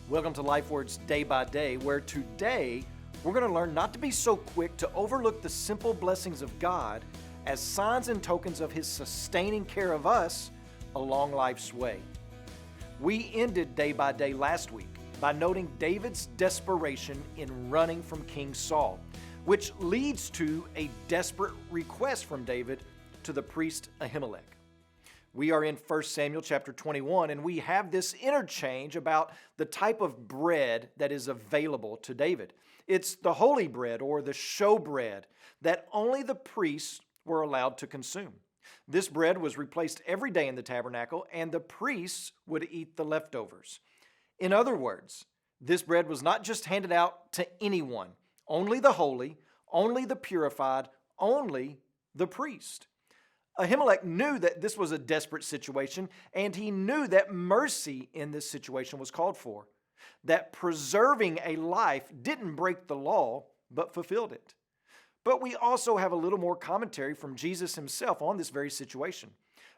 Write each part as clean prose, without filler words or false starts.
Welcome to Life Words Day by Day, where today we're going to learn not to be so quick to overlook the simple blessings of God as signs and tokens of His sustaining care of us along life's way. We ended Day by Day last week by noting David's desperation in running from King Saul, which leads to a desperate request from David to the priest Ahimelech. We are in 1 Samuel chapter 21, and we have this interchange about the type of bread that is available to David. It's the holy bread or the show bread that only the priests were allowed to consume. This bread was replaced every day in the tabernacle, and the priests would eat the leftovers. In other words, this bread was not just handed out to anyone, only the holy, only the purified, only the priest. Ahimelech knew that this was a desperate situation, and he knew that mercy in this situation was called for, that preserving a life didn't break the law, but fulfilled it. But we also have a little more commentary from Jesus himself on this very situation.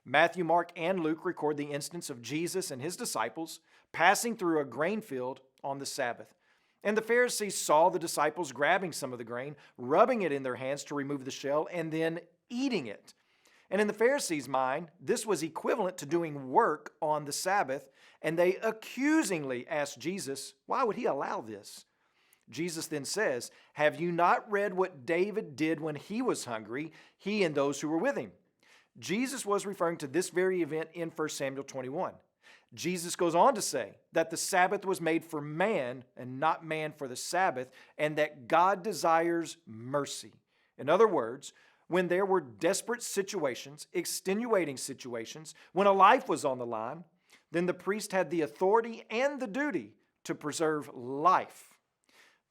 Matthew, Mark, and Luke record the instance of Jesus and his disciples passing through a grain field on the Sabbath. And the Pharisees saw the disciples grabbing some of the grain, rubbing it in their hands to remove the shell, and then eating it. And in the Pharisees' mind, this was equivalent to doing work on the Sabbath, and they accusingly asked Jesus, why would he allow this? Jesus then says, have you not read what David did when he was hungry, he and those who were with him? Jesus was referring to this very event in 1 Samuel 21. Jesus goes on to say that the Sabbath was made for man and not man for the Sabbath, and that God desires mercy. In other words, when there were desperate situations, extenuating situations, when a life was on the line, then the priest had the authority and the duty to preserve life.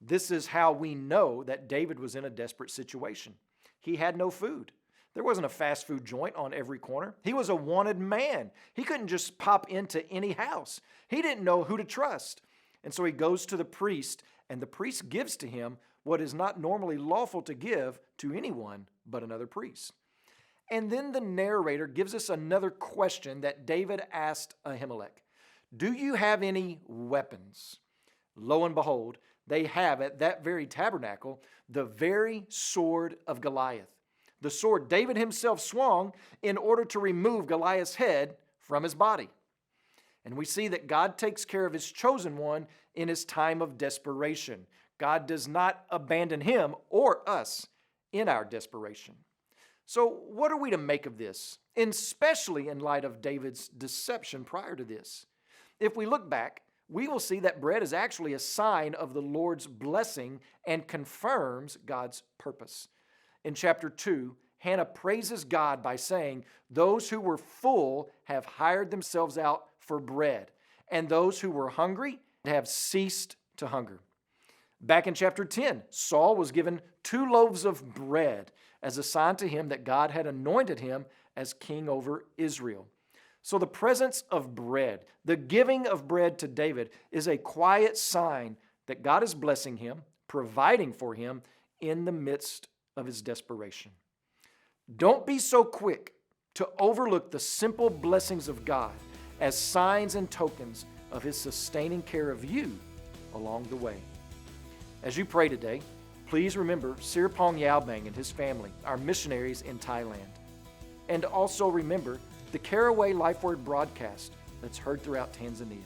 This is how we know that David was in a desperate situation. He had no food. There wasn't a fast food joint on every corner. He was a wanted man. He couldn't just pop into any house. He didn't know who to trust. And so he goes to the priest, and the priest gives to him what is not normally lawful to give to anyone but another priest. And then the narrator gives us another question that David asked Ahimelech. Do you have any weapons? Lo and behold, they have at that very tabernacle the very sword of Goliath, the sword David himself swung in order to remove Goliath's head from his body. And we see that God takes care of his chosen one in his time of desperation. God does not abandon him or us in our desperation. So what are we to make of this, especially in light of David's deception prior to this? If we look back, we will see that bread is actually a sign of the Lord's blessing and confirms God's purpose. In chapter 2, Hannah praises God by saying, those who were full have hired themselves out for bread, and those who were hungry have ceased to hunger. Back in chapter 10, Saul was given 2 loaves of bread as a sign to him that God had anointed him as king over Israel. So the presence of bread, the giving of bread to David, is a quiet sign that God is blessing him, providing for him in the midst of his desperation. Don't be so quick to overlook the simple blessings of God as signs and tokens of His sustaining care of you along the way. As you pray today, please remember Sirpong Yaobang and his family, our missionaries in Thailand. And also remember the Caraway Life Word broadcast that's heard throughout Tanzania.